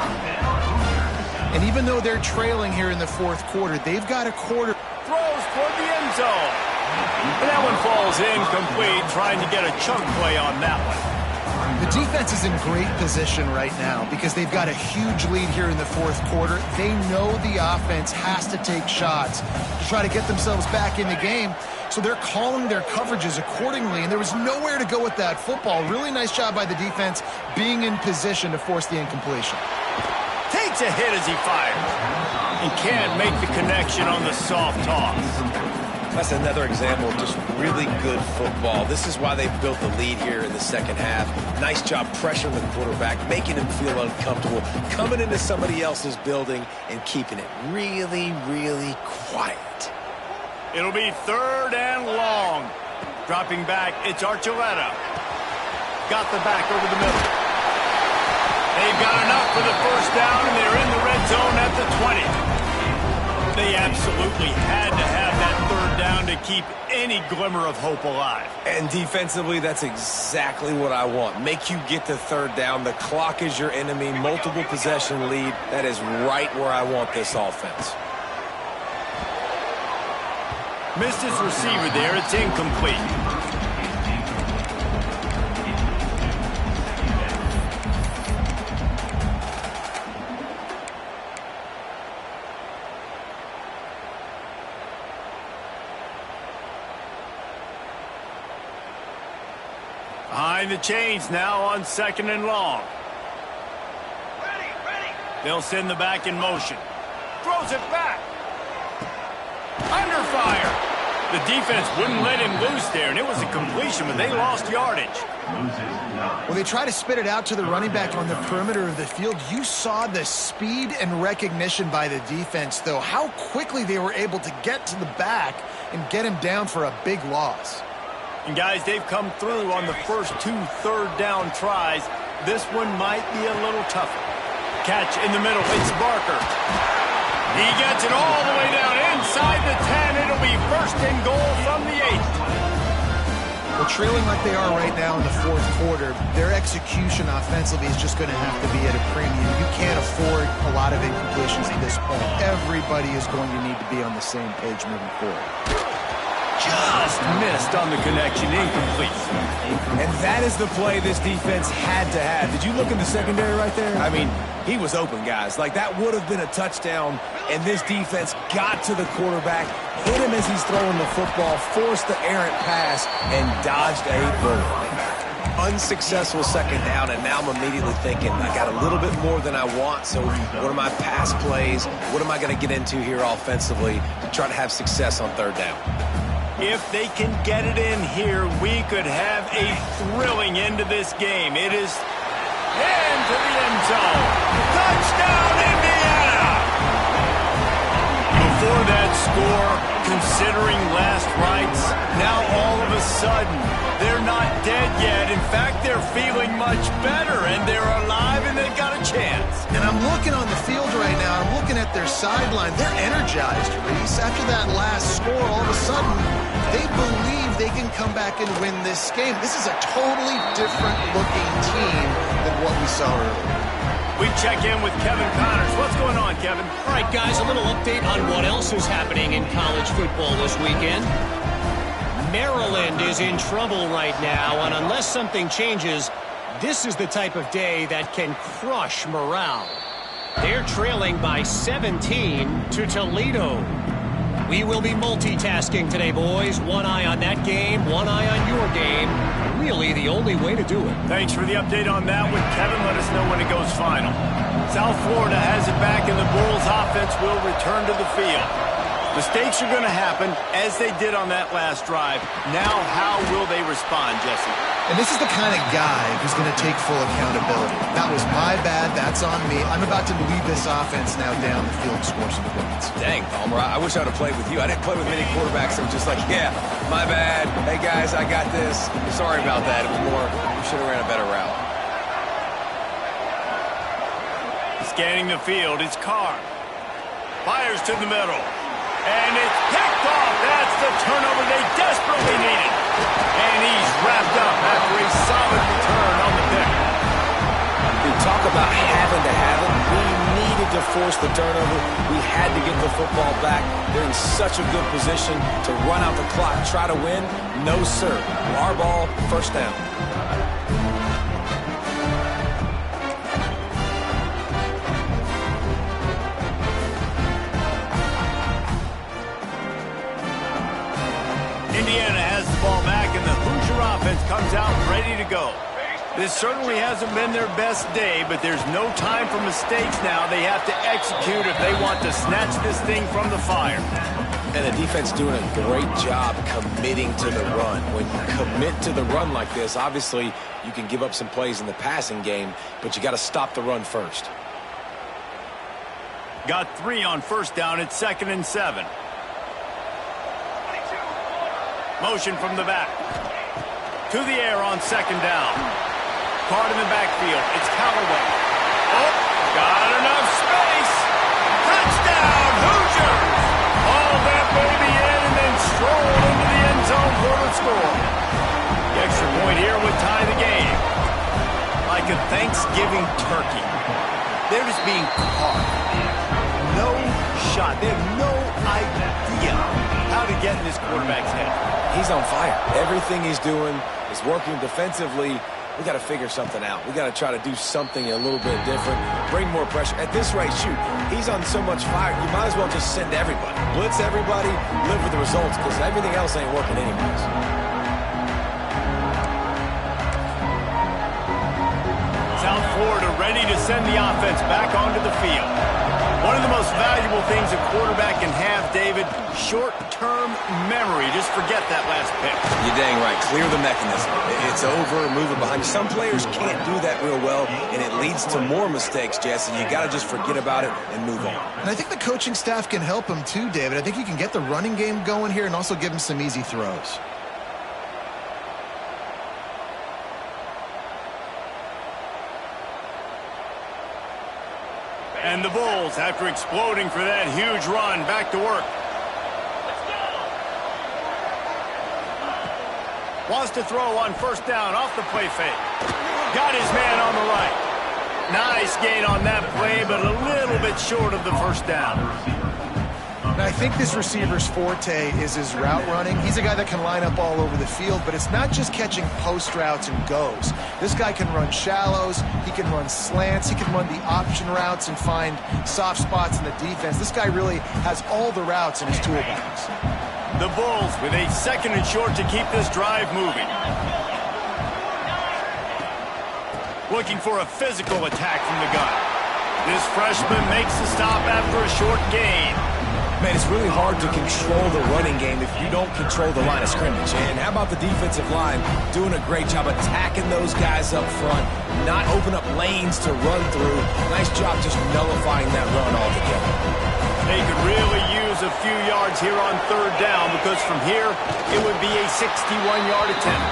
And even though they're trailing here in the fourth quarter, they've got a quarter. Throws toward the end zone. And that one falls incomplete, trying to get a chunk play on that one. The defense is in great position right now because they've got a huge lead here in the fourth quarter. They know the offense has to take shots to try to get themselves back in the game. So they're calling their coverages accordingly, and there was nowhere to go with that football. Really nice job by the defense being in position to force the incompletion. Takes a hit as he fires. And can't make the connection on the soft toss. That's another example of just really good football. This is why they built the lead here in the second half. Nice job pressuring the quarterback, making him feel uncomfortable, coming into somebody else's building and keeping it really, really quiet. It'll be third and long. Dropping back, it's Archuleta. Got the back over the middle. They've got enough for the first down, and they're in the red zone at the 20. They absolutely had to have that third down to keep any glimmer of hope alive. And defensively, that's exactly what I want. Make you get to third down. The clock is your enemy. Multiple possession lead. That is right where I want this offense. Missed his receiver there. It's incomplete. Behind the chains now on second and long. They'll send the back in motion. Throws it back. Under fire. The defense wouldn't let him loose there, and it was a completion, but they lost yardage. Well, they try to spit it out to the running back on the perimeter of the field. You saw the speed and recognition by the defense, though. How quickly they were able to get to the back and get him down for a big loss. And, guys, they've come through on the first two third-down tries. This one might be a little tougher. Catch in the middle. It's Barker. He gets it all the way down inside the 10. It'll be first and goal from the 8. Well, trailing like they are right now in the fourth quarter, their execution offensively is just going to have to be at a premium. You can't afford a lot of incompletions at this point. Everybody is going to need to be on the same page moving forward. Just missed on the connection, incomplete. And that is the play this defense had to have. Did you look in the secondary right there? I mean, he was open, guys. Like, that would have been a touchdown, and this defense got to the quarterback, hit him as he's throwing the football, forced the errant pass, and dodged a bullet. Unsuccessful second down, and now I'm immediately thinking, I got a little bit more than I want, so what are my pass plays? What am I going to get into here offensively to try to have success on third down? If they can get it in here, we could have a thrilling end to this game. It is into the end zone. Touchdown, Indiana! Before that score, considering last rites, now all of a sudden, they're not dead yet. In fact, they're feeling much better, and they're alive, and they've got a chance. And I'm looking on the field right now. I'm looking at their sideline. They're energized, Reese. After that last score, all of a sudden, they believe they can come back and win this game. This is a totally different-looking team than what we saw earlier. We check in with Kevin Connors. What's going on, Kevin? All right, guys, a little update on what else is happening in college football this weekend. Maryland is in trouble right now, and unless something changes, this is the type of day that can crush morale. They're trailing by 17 to Toledo. We will be multitasking today, boys. One eye on that game, one eye on your game. Really the only way to do it. Thanks for the update on that one, Kevin. Let us know when it goes final. South Florida has it back, and the Bulls offense will return to the field. Mistakes are going to happen, as they did on that last drive. Now, how will they respond, Jesse? And this is the kind of guy who's going to take full accountability. That was my bad. That's on me. I'm about to lead this offense now down the field and score some points. Dang, Palmer, I wish I would have played with you. I didn't play with many quarterbacks that were just like, yeah, my bad. Hey, guys, I got this. Sorry about that. It was more, we should have ran a better route. Scanning the field, it's Carr. Fires to the middle. And it's picked off. That's the turnover they desperately needed. And he's wrapped up after a solid return on the pick. We talk about having to have it. We needed to force the turnover. We had to get the football back. They're in such a good position to run out the clock, try to win. No, sir. Our ball, first down. Indiana has the ball back, and the Hoosier offense comes out ready to go. This certainly hasn't been their best day, but there's no time for mistakes now. They have to execute if they want to snatch this thing from the fire. And the defense doing a great job committing to the run. When you commit to the run like this, obviously you can give up some plays in the passing game, but you got to stop the run first. Got 3 on first down. It's 2nd and 7. Motion from the back. To the air on 2nd down. Card in the backfield. It's Callaway. Oh, got enough space. Touchdown, Hoosiers! All that baby in and then stroll into the end zone for the score. The extra point here would tie the game. Like a Thanksgiving turkey. They're just being caught. No shot. They have no idea how to get in this quarterback's head. He's on fire. Everything he's doing is working defensively. We got to figure something out. We got to try to do something a little bit different. Bring more pressure. At this rate, shoot, he's on so much fire, you might as well just send everybody. Blitz everybody, live with the results, because everything else ain't working anyways. South Florida ready to send the offense back onto the field. One of the most valuable things a quarterback can have, David, short-term memory. Just forget that last pick. You're dang right. Clear the mechanism. It's over, move it behind you. Some players can't do that real well, and it leads to more mistakes, Jesse. You got to just forget about it and move on. And I think the coaching staff can help him too, David. I think you can get the running game going here and also give him some easy throws. And the Bulls, after exploding for that huge run, back to work. Wants to throw on first down off the play fake. Got his man on the right. Nice gain on that play, but a little bit short of the first down. And I think this receiver's forte is his route running. He's a guy that can line up all over the field, but it's not just catching post routes and goes. This guy can run shallows, he can run slants, he can run the option routes and find soft spots in the defense. This guy really has all the routes in his toolbox. The Bulls with a 2nd and short to keep this drive moving. Looking for a physical attack from the gun. This freshman makes the stop after a short gain. Man, it's really hard to control the running game if you don't control the line of scrimmage. And how about the defensive line doing a great job attacking those guys up front, not open up lanes to run through. Nice job just nullifying that run altogether. They could really use a few yards here on third down because from here, it would be a 61-yard attempt.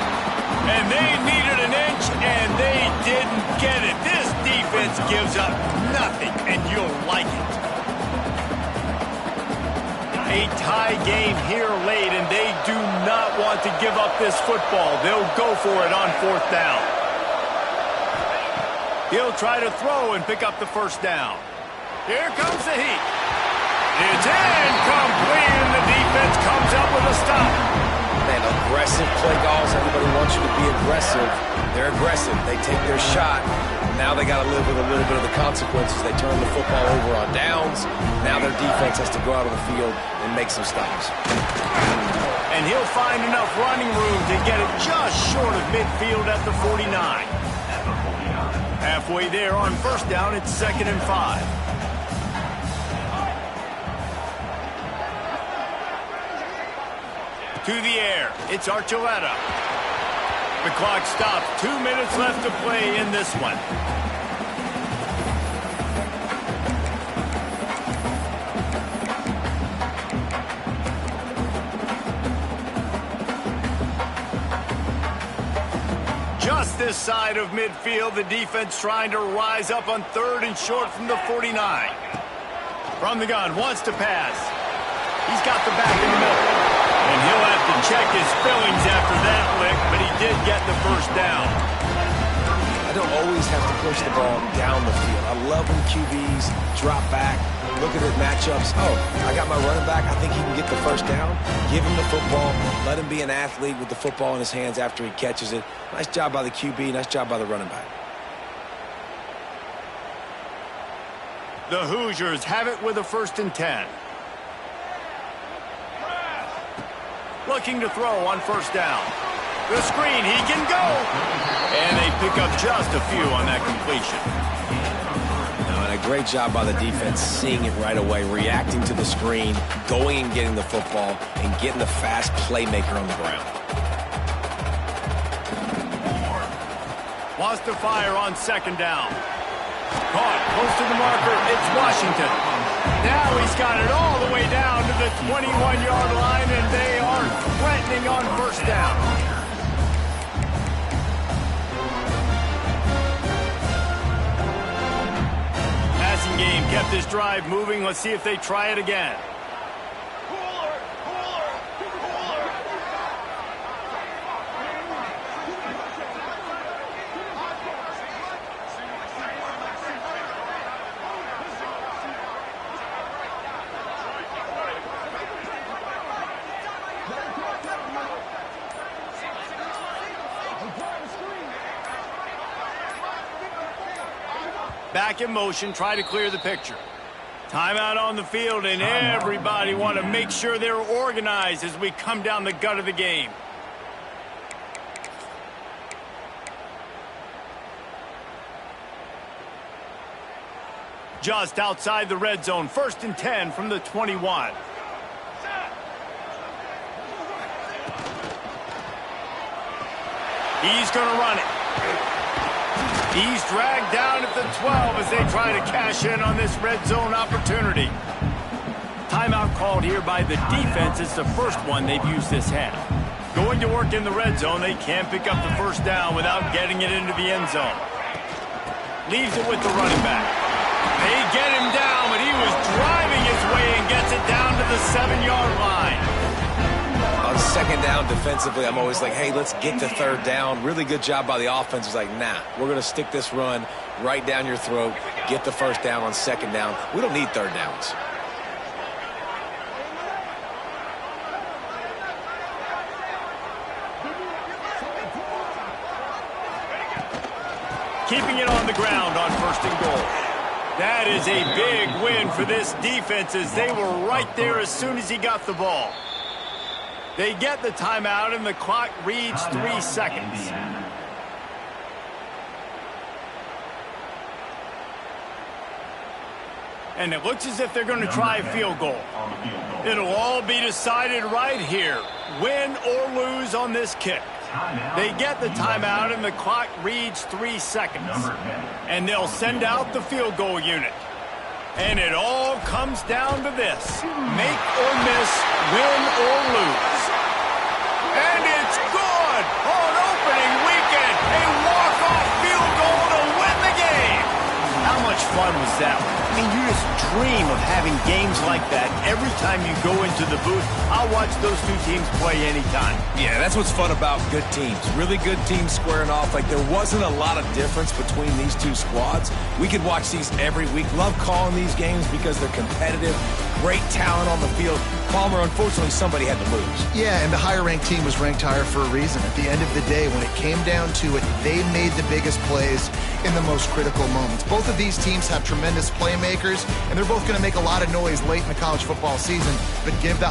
And they needed an inch, and they didn't get it. This defense gives up nothing, and you'll like it. A tie game here late, and they do not want to give up this football. They'll go for it on fourth down. He'll try to throw and pick up the first down. Here comes the heat. It's incomplete, and the defense comes up with a stop. Man, aggressive play calls. Everybody wants you to be aggressive. They're aggressive. They take their shot. Now they got to live with a little bit of the consequences. They turn the football over on downs. Now their defense has to go out on the field and make some stops. And he'll find enough running room to get it just short of midfield at the 49. Halfway there on first down, it's 2nd and 5. To the air, it's Archuleta. The clock stops. 2 minutes left to play in this one. Just this side of midfield, the defense trying to rise up on 3rd and short from the 49. From the gun, wants to pass. He's got the back in the middle. And he'll have to check his fillings after that lick, but he did get the first down. I don't always have to push the ball down the field. I love when QBs drop back, look at the matchups. Oh, I got my running back. I think he can get the first down. Give him the football. Let him be an athlete with the football in his hands after he catches it. Nice job by the QB. Nice job by the running back. The Hoosiers have it with a 1st and 10. Looking to throw on first down. The screen, he can go. And they pick up just a few on that completion. And a great job by the defense seeing it right away, reacting to the screen, going and getting the football, and getting the fast playmaker on the ground. Wants to fire on 2nd down. Caught close to the marker. It's Washington. Now he's got it all the way down to the 21-yard line, and they are threatening on first down. Passing game kept this drive moving. Let's see if they try it again. Back in motion, try to clear the picture. Timeout on the field, and everybody want to make sure they're organized as we come down the gut of the game. Just outside the red zone, 1st and 10 from the 21. He's going to run it. He's dragged down at the 12 as they try to cash in on this red zone opportunity. Timeout called here by the defense. It's the first one they've used this half. Going to work in the red zone, they can't pick up the first down without getting it into the end zone. Leaves it with the running back. They get him down, but he was driving his way and gets it down to the 7-yard line. On 2nd down defensively, I'm always like, hey, let's get to 3rd down. Really good job by the offense. It's like, nah, we're going to stick this run right down your throat, get the first down on 2nd down. We don't need 3rd downs. Keeping it on the ground on 1st and goal. That is a big win for this defense as they were right there as soon as he got the ball. They get the timeout, and the clock reads 3 seconds. And it looks as if they're going to try a field goal. It'll all be decided right here, win or lose on this kick. They get the timeout, and the clock reads 3 seconds. And they'll send out the field goal unit. And it all comes down to this. Make or miss, win or lose. And it's good on opening weekend. A walk-off field goal to win the game. How much fun was that? I mean, you just dream of having games like that every time you go into the booth. I'll watch those two teams play anytime. Yeah, that's what's fun about good teams. Really good teams squaring off. Like, there wasn't a lot of difference between these two squads. We could watch these every week. Love calling these games because they're competitive. Great talent on the field. Palmer, unfortunately, somebody had to lose. Yeah, and the higher-ranked team was ranked higher for a reason. At the end of the day, when it came down to it, they made the biggest plays in the most critical moments. Both of these teams have tremendous playmakers, and they're both going to make a lot of noise late in the college football season, but give the